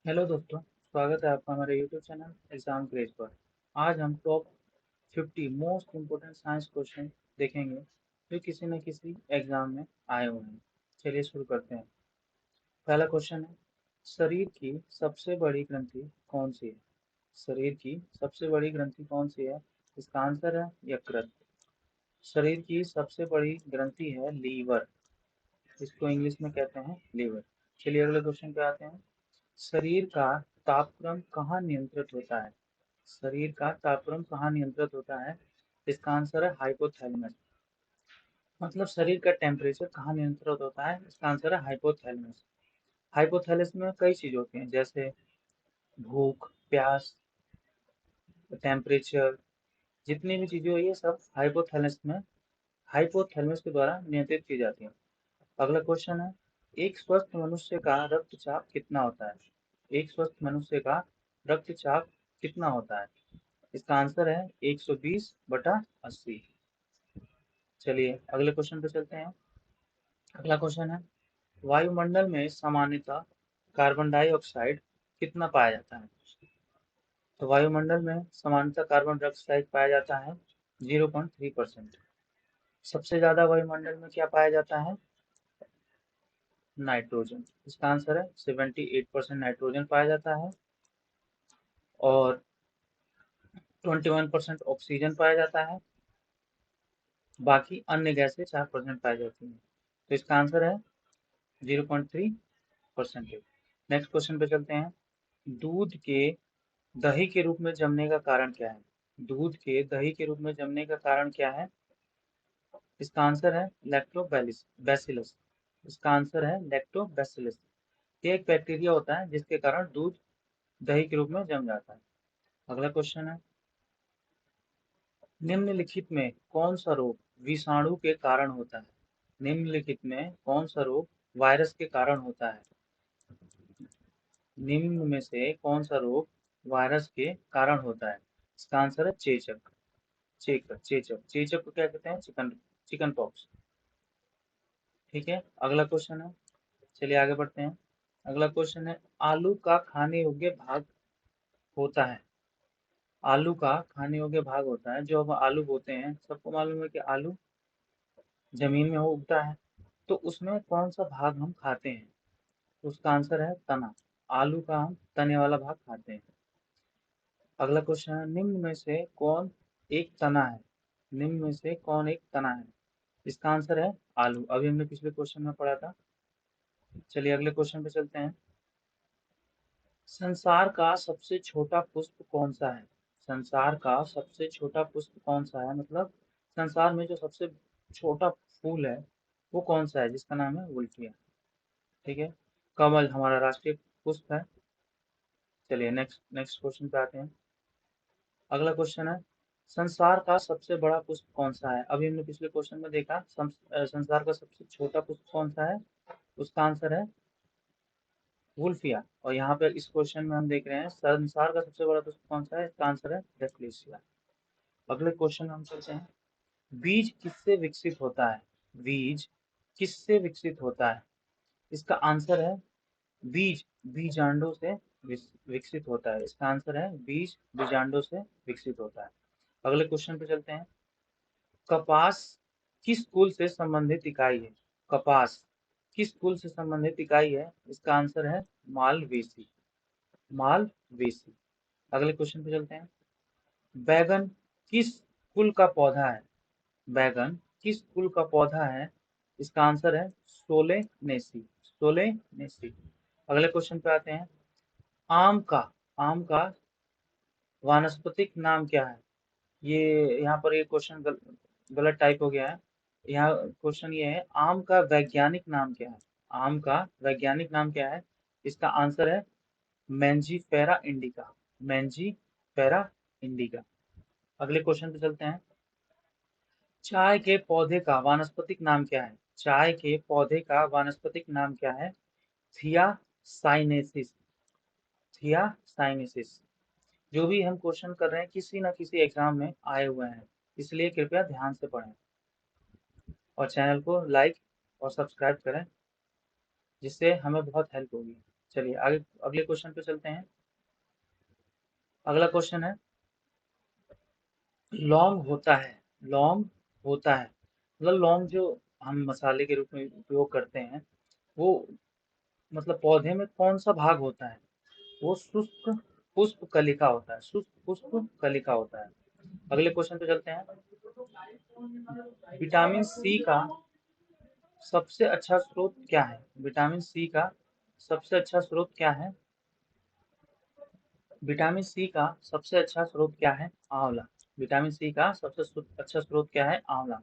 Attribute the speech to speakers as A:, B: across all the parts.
A: Hello दोस्तों, स्वागत है आपका हमारे यूट्यूब चैनल एग्जाम क्रेज पर। आज हम top 50 most important science question देखेंगे जो किसी न किसी एग्जाम में आए हुए हैं। चलिए शुरू करते हैं। पहला क्वेश्चन है, शरीर की सबसे बड़ी ग्रंथि कौन सी है? शरीर की सबसे बड़ी ग्रंथि कौन सी है? इसका आंसर है यकृत। शरीर की सबसे बड़ी ग्रंथि है लीवर। इसको इंग्लिश में कहते हैं लीवर। चलिए अगले क्वेश्चन पे आते हैं। शरीर का तापक्रम कहाँ नियंत्रित होता है? शरीर का तापक्रम कहाँ नियंत्रित होता है? इसका आंसर है हाइपोथैलेमस। मतलब शरीर का टेम्परेचर कहाँ नियंत्रित होता है? इसका आंसर है हाइपोथैलेमस। हाइपोथैलेमस में कई चीज होती हैं, जैसे भूख, प्यास, टेम्परेचर, जितनी भी चीजें हुई है सब हाइपोथैलेमस के द्वारा नियंत्रित की जाती है। अगला क्वेश्चन है, एक स्वस्थ मनुष्य का रक्तचाप कितना होता है? एक स्वस्थ मनुष्य का रक्तचाप कितना होता है? इसका आंसर है 120/80। चलिए अगले क्वेश्चन पे चलते हैं। अगला क्वेश्चन है, वायुमंडल में सामान्यतः कार्बन डाइऑक्साइड कितना पाया जाता है? तो वायुमंडल में सामान्यतः कार्बन डाइऑक्साइड पाया जाता है 0.3%। सबसे ज्यादा वायुमंडल में क्या पाया जाता है? नाइट्रोजन। इसका आंसर है 78% नाइट्रोजन पाया जाता है और 21% ऑक्सीजन पाया जाता है। बाकी अन्य गैसें 4% पाई जाती हैं। तो इसका आंसर है 0.3%। नेक्स्ट क्वेश्चन पे चलते हैं। दूध के दही के रूप में जमने का कारण क्या है? दूध के दही के रूप में जमने का कारण क्या है? इसका आंसर है लैक्टोबैसिलस। इसका आंसर है लैक्टोबैसिलस। ये एक बैक्टीरिया होता है जिसके कारण दूध दही के रूप में जम जाता है। अगला क्वेश्चन है, निम्नलिखित में कौन सा रोग विषाणु के कारण होता है? निम्नलिखित में कौन सा रोग वायरस के कारण होता है? निम्न में से कौन सा रोग वायरस के कारण होता है? इसका आंसर है चेचक। चेचक को क्या कहते हैं? Chicken pox. ठीक है, अगला क्वेश्चन है। चलिए आगे बढ़ते हैं। अगला क्वेश्चन है, आलू का खाने योग्य भाग होता है। आलू का खाने योग्य भाग होता है, जो हम आलू बोते हैं, सबको मालूम है कि आलू जमीन में उगता है, तो उसमें कौन सा भाग हम खाते हैं? उसका आंसर है तना। आलू का हम तने वाला भाग खाते हैं। अगला क्वेश्चन है, निम्न में से कौन एक तना है? निम्न में से कौन एक तना है? इसका आंसर है आलू। अभी हमने पिछले क्वेश्चन में पढ़ा था। चलिए अगले क्वेश्चन पे चलते हैं। संसार का सबसे छोटा पुष्प कौन सा है? संसार का सबसे छोटा पुष्प कौन सा है? मतलब संसार में जो सबसे छोटा फूल है वो कौन सा है, जिसका नाम है वुल्फिया। ठीक है, कमल हमारा राष्ट्रीय पुष्प है। चलिए नेक्स्ट नेक्स्ट क्वेश्चन पे आते हैं। अगला क्वेश्चन है, संसार का सबसे बड़ा पुष्प कौन सा है? अभी हमने पिछले क्वेश्चन में देखा संसार का सबसे छोटा पुष्प कौन सा है। उसका आंसर है वुल्फिया। और यहाँ पे इस क्वेश्चन में हम देख रहे हैं संसार का सबसे बड़ा पुष्प कौन सा है। इसका आंसर है डेफलेशिया। अगले क्वेश्चन में हम चलते हैं। बीज किससे विकसित होता है? बीज किससे विकसित होता है? इसका आंसर है बीज बीजांडों से विकसित होता है। इसका आंसर है बीज बीजांडों से विकसित होता है। अगले क्वेश्चन पे चलते हैं। कपास किस कुल से संबंधित इकाई है? कपास किस कुल से संबंधित इकाई है? इसका आंसर है मालवेसी। मालवेसी। अगले क्वेश्चन पे चलते हैं। बैगन किस कुल का पौधा है? बैगन किस कुल का पौधा है? इसका आंसर है सोलेनेसी। सोलेनेसी। अगले क्वेश्चन पे आते हैं। आम का वानस्पतिक नाम क्या है? ये यहाँ पर ये क्वेश्चन गलत टाइप हो गया है। यहाँ क्वेश्चन ये है, आम का वैज्ञानिक नाम क्या है? आम का वैज्ञानिक नाम क्या है? इसका आंसर है मैंजीफेरा इंडिका। Mangifera indica. अगले क्वेश्चन पे चलते हैं। चाय के पौधे का वानस्पतिक नाम क्या है? चाय के पौधे का वानस्पतिक नाम क्या है? थिया साइनेसिस। थिया साइनेसिस। जो भी हम क्वेश्चन कर रहे हैं किसी ना किसी एग्जाम में आए हुए हैं, इसलिए कृपया ध्यान से पढ़ें और चैनल को लाइक और सब्सक्राइब करें, जिससे हमें बहुत हेल्प होगी। चलिए आगे अगले क्वेश्चन पे चलते हैं। अगला क्वेश्चन है, लौंग होता है, लौंग होता है मतलब लौंग जो हम मसाले के रूप में उपयोग करते हैं, वो मतलब पौधे में कौन सा भाग होता है? वो शुष्क पुष्प कलिका होता है, शुष्क पुष्प कलिका होता है। अगले क्वेश्चन पे चलते हैं। विटामिन सी का सबसे अच्छा स्रोत क्या है? विटामिन सी का सबसे अच्छा स्रोत क्या है? विटामिन सी का सबसे अच्छा स्रोत क्या है? आंवला। विटामिन सी का सबसे अच्छा स्रोत क्या है? आंवला।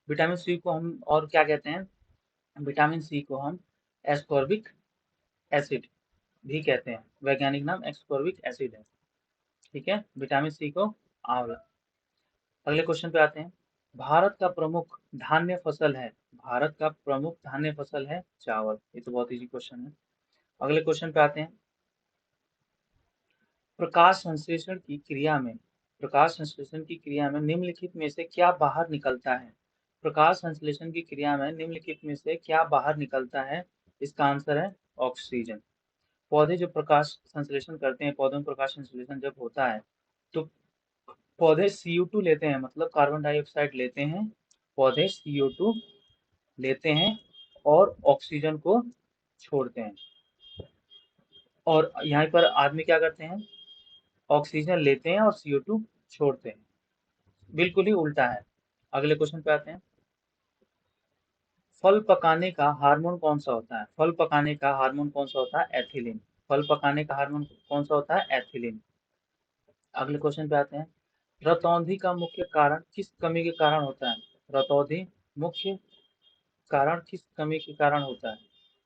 A: विटामिन सी को हम और क्या कहते हैं? विटामिन सी को हम एस्कॉर्बिक एसिड भी कहते हैं, वैज्ञानिक नाम एस्कॉर्बिक एसिड है। ठीक है, विटामिन सी को आंवला। अगले क्वेश्चन पे आते हैं। भारत का प्रमुख धान्य फसल है, भारत का प्रमुख धान्य फसल है चावल। ये तो बहुत इजी क्वेश्चन है। अगले क्वेश्चन पे आते हैं। प्रकाश संश्लेषण की क्रिया में, प्रकाश संश्लेषण की क्रिया में निम्नलिखित में से क्या बाहर निकलता है? प्रकाश संश्लेषण की क्रिया में निम्नलिखित में से क्या बाहर निकलता है? इसका आंसर है ऑक्सीजन। पौधे जो प्रकाश संश्लेषण करते हैं, पौधों में प्रकाश संश्लेषण जब होता है तो पौधे CO2 लेते हैं, मतलब कार्बन डाइऑक्साइड लेते हैं। पौधे CO2 लेते हैं और ऑक्सीजन को छोड़ते हैं। और यहाँ पर आदमी क्या करते हैं? ऑक्सीजन लेते हैं और CO2 छोड़ते हैं। बिल्कुल ही उल्टा है। अगले क्वेश्चन पे आते हैं। फल पकाने का हार्मोन कौन सा होता है? फल पकाने का हार्मोन कौन सा होता है? एथिलीन। फल पकाने का हार्मोन कौन सा होता है? एथिलीन। अगले क्वेश्चन पे आते हैं। रतौंधी का मुख्य कारण किस कमी के कारण होता है? रतौंधी मुख्य कारण किस कमी के कारण होता है?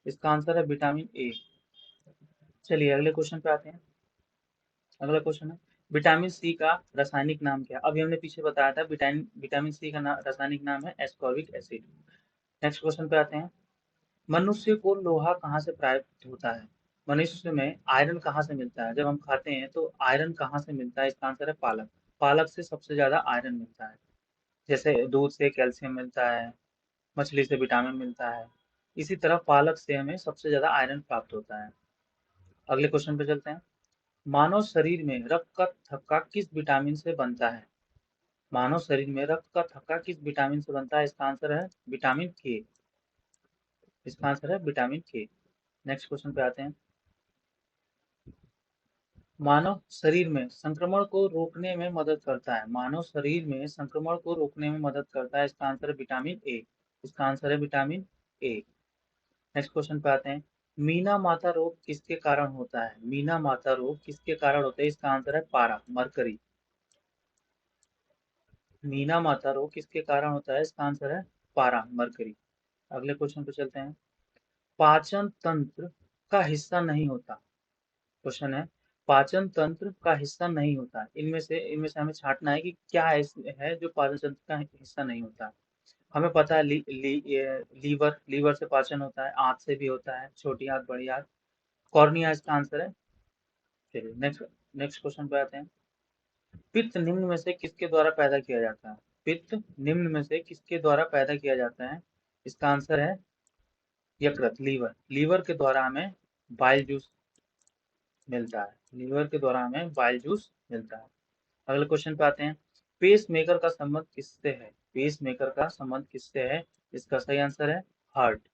A: इसका आंसर है विटामिन ए। चलिए अगले क्वेश्चन पे आते हैं। अगला क्वेश्चन है, विटामिन सी का रासायनिक नाम क्या है? अभी हमने पीछे बताया था, विटामिन विटामिन सी का रासायनिक नाम है एस्कॉर्बिक एसिड। नेक्स्ट क्वेश्चन पे आते हैं। मनुष्य को लोहा कहाँ से प्राप्त होता है? मनुष्य में आयरन कहाँ से मिलता है? जब हम खाते हैं तो आयरन कहाँ से मिलता है? इसका आंसर है पालक। पालक से सबसे ज्यादा आयरन मिलता है। जैसे दूध से कैल्शियम मिलता है, मछली से विटामिन मिलता है, इसी तरह पालक से हमें सबसे ज्यादा आयरन प्राप्त होता है। अगले क्वेश्चन पे चलते हैं। मानव शरीर में रक्त का थक्का किस विटामिन से बनता है? मानव शरीर में रक्त का थक्का किस विटामिन से बनता है? इसका आंसर है विटामिन के। इसका आंसर है विटामिन के। नेक्स्ट क्वेश्चन पे आते हैं। मानव शरीर में संक्रमण को रोकने में मदद करता है, मानव शरीर में संक्रमण को रोकने में मदद करता है। इसका आंसर है विटामिन ए। इसका आंसर है विटामिन ए। नेक्स्ट क्वेश्चन पे आते हैं। मीना माता रोग किसके कारण होता है? मीना माता रोग किसके कारण होता है? इसका आंसर है पारा, मरकरी। मीना माता रोग किसके कारण होता है? इसका आंसर है पारा, मरकरी। अगले क्वेश्चन पे चलते हैं। पाचन तंत्र का हिस्सा नहीं होता। क्वेश्चन है, पाचन तंत्र का हिस्सा नहीं होता। इनमें से हमें छांटना है कि क्या है जो पाचन तंत्र का हिस्सा नहीं होता। हमें पता है लीवर, लीवर से पाचन होता है, आंत से भी होता है, छोटी आंत बड़ी आंत। कॉर्निया इसका आंसर है। चलिए नेक्स्ट नेक्स्ट क्वेश्चन पे आते हैं। पित्त निम्न में से किसके द्वारा पैदा किया जाता है? पित्त निम्न में से किसके द्वारा पैदा किया जाता है? इसका आंसर है यकृत, लीवर। लीवर के द्वारा हमें बाइल जूस मिलता है, लीवर के द्वारा हमें बाइल जूस मिलता है। अगले क्वेश्चन पे आते हैं। पेस मेकर का संबंध किससे है? पेस मेकर का संबंध किससे है? इसका सही आंसर है हार्ट,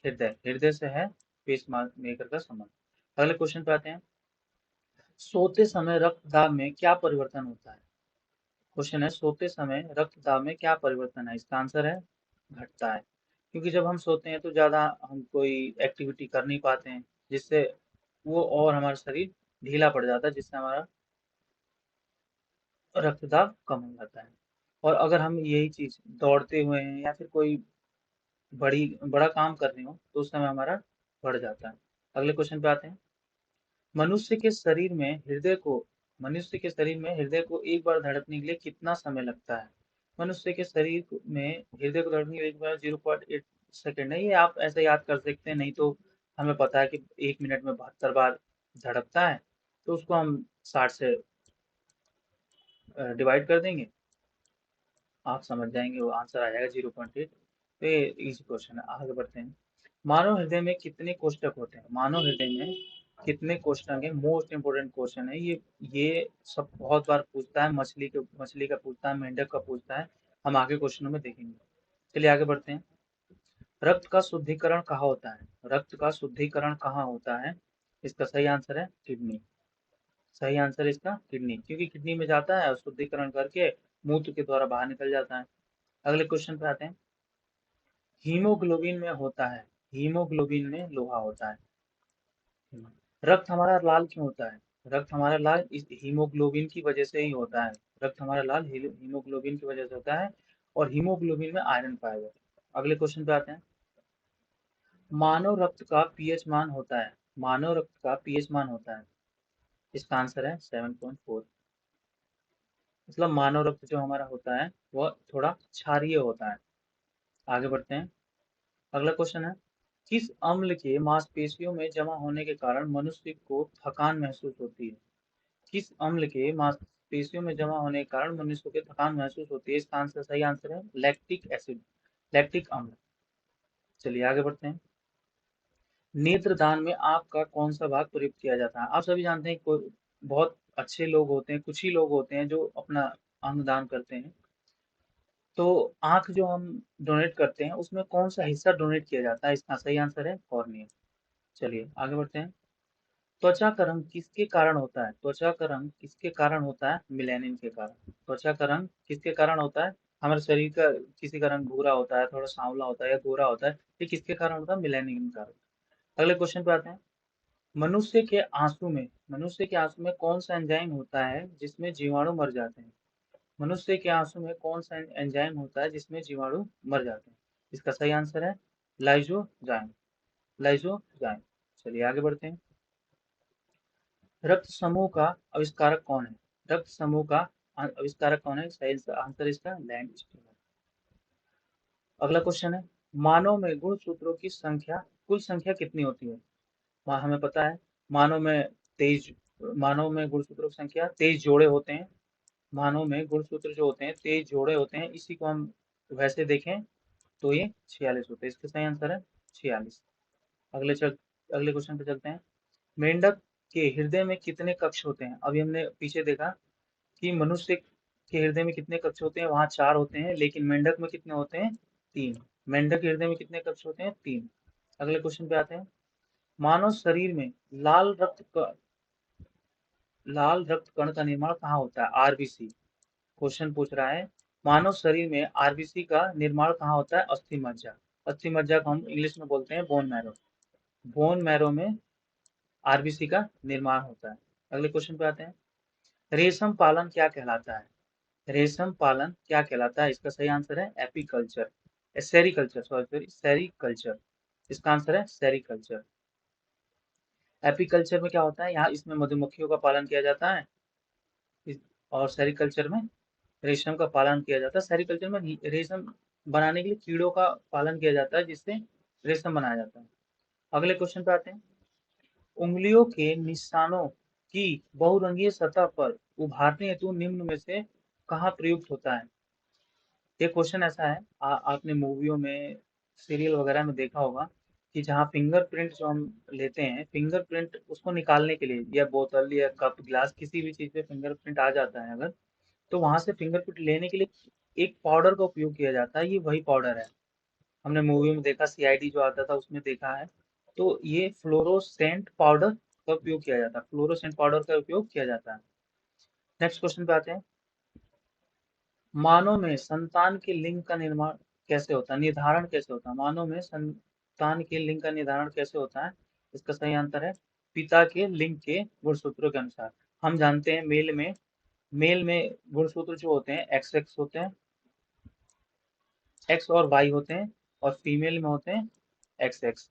A: हृदय। हृदय से है पेस मेकर का संबंध। अगले क्वेश्चन पे आते हैं। सोते समय रक्तदाब में क्या परिवर्तन होता है? क्वेश्चन है, सोते समय रक्तदाब में क्या परिवर्तन है? इसका आंसर है घटता है। क्योंकि जब हम सोते हैं तो ज्यादा हम कोई एक्टिविटी कर नहीं पाते हैं, जिससे वो और हमारा शरीर ढीला पड़ जाता है, जिससे हमारा रक्तदाब कम हो जाता है। और अगर हम यही चीज दौड़ते हुए हैं या फिर कोई बड़ा काम कर रहे हो तो उस समय हमारा बढ़ जाता है। अगले क्वेश्चन पे आते हैं। मनुष्य के शरीर में हृदय को मनुष्य के शरीर में हृदय को एक बार धड़कने के लिए कितना समय लगता है? मनुष्य के शरीर में हृदय को धड़कने के लिए एक बार 0.8 सेकेंड है। ये आप ऐसे याद कर सकते हैं, नहीं तो हमें पता है कि 1 मिनट में 72 बार धड़कता है, तो उसको हम 60 से डिवाइड कर देंगे, आप समझ जाएंगे, वो आंसर आ जाएगा 0.8। तो ये इजी क्वेश्चन है। आगे बढ़ते हैं। मानव हृदय में कितने कोष्ठक होते हैं? मानव हृदय में कितने कोष्ठक है? मोस्ट इंपोर्टेंट क्वेश्चन है ये सब बहुत बार पूछता है, मछली का पूछता है, मेंढक का पूछता है। हम आगे क्वेश्चनों में देखेंगे। चलिए आगे बढ़ते हैं। रक्त का शुद्धिकरण कहाँ होता है? रक्त का शुद्धिकरण कहाँ होता है? इसका सही आंसर है किडनी। सही आंसर है इसका किडनी, क्योंकि किडनी में जाता है और शुद्धिकरण करके मूत्र के द्वारा बाहर निकल जाता है। अगले क्वेश्चन पे आते हैं। हीमोग्लोबिन में होता है, हीमोग्लोबिन में लोहा होता है। रक्त हमारा लाल क्यों होता है? रक्त हमारा लाल इस हीमोग्लोबिन की वजह से ही होता है। रक्त हमारा लाल हीमोग्लोबिन की वजह से होता है, और हीमोग्लोबिन में आयरन पाया जाता है। अगले क्वेश्चन पे आते हैं। मानव रक्त का पीएच मान होता है, मानव रक्त का पीएच मान होता है। इसका आंसर है 7.4। मतलब मानव रक्त जो हमारा होता है वह थोड़ा क्षारीय होता है। आगे बढ़ते हैं। अगला क्वेश्चन है। किस अम्ल के मांसपेशियों में जमा होने के कारण मनुष्य को थकान महसूस होती है? किस अम्ल के मांसपेशियों में जमा होने के कारण मनुष्य को थकान महसूस होती है? इसका आंसर सही आंसर है लैक्टिक एसिड, लैक्टिक अम्ल। चलिए आगे बढ़ते हैं। नेत्रदान में आंख का कौन सा भाग प्रयुक्त किया जाता है? आप सभी जानते हैं कोई बहुत अच्छे लोग होते हैं, कुछ ही लोग होते हैं जो अपना अंग दान करते हैं। तो आंख जो हम डोनेट करते हैं उसमें कौन सा हिस्सा डोनेट किया जाता है? इसका सही आंसर है कॉर्निया। चलिए आगे बढ़ते हैं। त्वचा का रंग किसके कारण होता है? त्वचा का रंग किसके कारण होता है? मिलेनिन के कारण। त्वचा का रंग किसके कारण होता है? हमारे शरीर का किसी का रंग भूरा होता है, थोड़ा सांवला होता है या गोरा होता है, ये किसके कारण होता है? मिलेनिन के कारण। अगले क्वेश्चन पे आते हैं। मनुष्य के आंसू में कौन सा एंजाइम होता है जिसमें जीवाणु मर जाते हैं? मनुष्य के आंसू में कौन सा एंजाइम होता है जिसमें जीवाणु मर जाते हैं? इसका सही आंसर है लाइजोजाइम, लाइजोजाइम। चलिए आगे बढ़ते हैं। रक्त समूह का आविष्कारक कौन है? रक्त समूह का आविष्कारक कौन है? सही आंसर इसका लैंड स्टीनर। अगला क्वेश्चन है। मानव में गुणसूत्रों की संख्या, कुल संख्या कितनी होती है? हमें पता है मानव में 23, मानव में गुणसूत्रों की संख्या 23 जोड़े होते हैं। मानव में गुणसूत्र जो होते हैं 23 जोड़े होते हैं। इसी को हम वैसे देखें तो ये 46 होते हैं। इसका सही आंसर है 46। अगले क्वेश्चन पे चलते हैं। मेंढक के हृदय में कितने कक्ष होते हैं? अभी हमने पीछे देखा कि मनुष्य के हृदय में कितने कक्ष होते हैं, वहां 4 होते हैं, लेकिन मेंढक में कितने होते हैं? 3। मेंढक के हृदय में कितने कक्ष होते हैं? 3। अगले क्वेश्चन पे आते हैं। मानव शरीर में लाल रक्त कण का निर्माण कहाँ होता है? आरबीसी। क्वेश्चन पूछ रहा है मानव शरीर में आरबीसी का निर्माण कहाँ होता है? अस्थि मज्जा। अस्थि मज्जा को हम इंग्लिश में बोलते हैं बोन मैरो। बोन मैरो में आरबीसी का निर्माण होता है। अगले क्वेश्चन पे आते हैं। रेशम पालन क्या कहलाता है? रेशम पालन क्या कहलाता है? इसका सही आंसर है एपीकल्चर, सेरीकल्चर, सॉरी सेरीकल्चर। इसका आंसर है सेरीकल्चर। एपीकल्चर में क्या होता है? यहाँ इसमें मधुमक्खियों का पालन किया जाता है, और सेरीकल्चर में रेशम का पालन किया जाता है। सेरीकल्चर में रेशम बनाने के लिए कीड़ों का पालन किया जाता है, जिससे रेशम बनाया जाता है। अगले क्वेश्चन पे आते हैं। उंगलियों के निशानों की बहुरंगीय सतह पर उभारने हेतु निम्न में से कहाँ प्रयुक्त होता है? ये क्वेश्चन ऐसा है, आपने मूवियों में, सीरियल वगैरह में देखा होगा कि जहाँ फिंगरप्रिंट जो हम लेते हैं, फिंगरप्रिंट उसको निकालने के लिए, या बोतल या कप ग्लास किसी भी चीज पे फिंगरप्रिंट आ जाता है अगर, तो वहां से फिंगरप्रिंट लेने के लिए एक पाउडर का उपयोग किया जाता है। ये वही पाउडर है, हमने मूवी में देखा, सीआईडी जो आता था उसमें देखा है। तो ये फ्लोरोसेंट पाउडर का उपयोग किया जाता है, फ्लोरोसेंट पाउडर का उपयोग किया जाता है। नेक्स्ट क्वेश्चन पे आते हैं। मानव में संतान के लिंग का निर्माण कैसे होता है? निर्धारण कैसे होता है? मानव में संतान के लिंग का निर्धारण कैसे होता है? इसका सही आंसर है पिता के लिंग के गुणसूत्रों के अनुसार। हम जानते हैं मेल में गुणसूत्र जो होते हैं एक्स एक्स होते हैं, एक्स और वाई होते हैं, और फीमेल में होते हैं एक्स एक्स।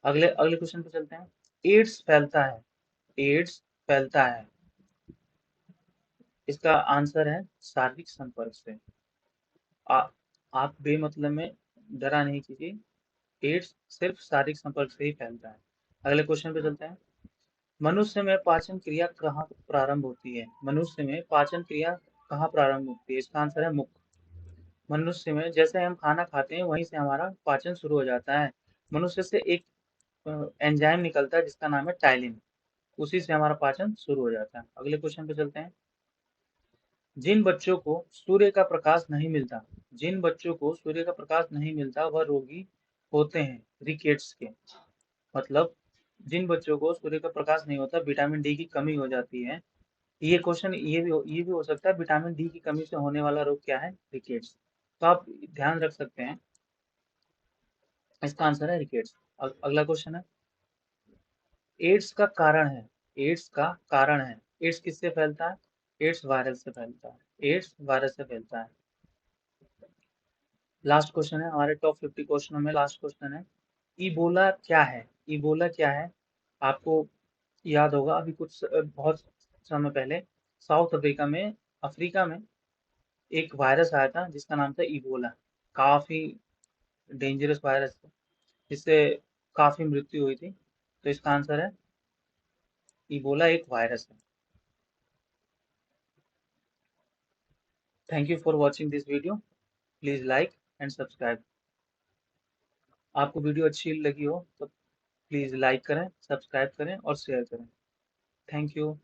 A: अगले अगले क्वेश्चन पे चलते हैं। एड्स फैलता है, एड्स फैलता है, इसका आंसर है शारीरिक संपर्क से। आ, आप बेमतलब में डरा नहीं कीजिए, एड्स सिर्फ शारीरिक संपर्क से ही फैलता है। अगले क्वेश्चन पे चलते हैं। मनुष्य में पाचन क्रिया कहाँ प्रारंभ होती है? मनुष्य में पाचन क्रिया कहाँ प्रारंभ होती है? इसका आंसर है मुख। मनुष्य में जैसे हम खाना खाते हैं वहीं से हमारा पाचन शुरू हो जाता है। मनुष्य से एक एंजाइम निकलता है जिसका नाम है टाइलिन, उसी से हमारा पाचन शुरू हो जाता है। अगले क्वेश्चन पे चलते हैं। जिन बच्चों को सूर्य का प्रकाश नहीं मिलता, जिन बच्चों को सूर्य का प्रकाश नहीं मिलता वह रोगी होते हैं रिकेट्स के। मतलब जिन बच्चों को सूर्य का प्रकाश नहीं होता, विटामिन डी की कमी हो जाती है। ये क्वेश्चन ये भी हो सकता है, विटामिन डी की कमी से होने वाला रोग क्या है? रिकेट्स। तो आप ध्यान रख सकते हैं, इसका आंसर है रिकेट्स। अगला क्वेश्चन है, एड्स का कारण है, एड्स का कारण है, एड्स किससे फैलता है? एड्स वायरस से फैलता है, एड्स वायरस से फैलता है। लास्ट क्वेश्चन है हमारे टॉप 50 क्वेश्चनों में, लास्ट क्वेश्चन है, इबोला क्या है? इबोला क्या है? आपको याद होगा अभी बहुत समय पहले साउथ अफ्रीका में एक वायरस आया था जिसका नाम था इबोला। काफी डेंजरस वायरस था, जिससे काफी मृत्यु हुई थी। तो इसका आंसर है इबोला एक वायरस है। Thank you for watching this video. Please like and subscribe. आपको वीडियो अच्छी लगी हो तो प्लीज लाइक करें, सब्सक्राइब करें और शेयर करें। Thank you.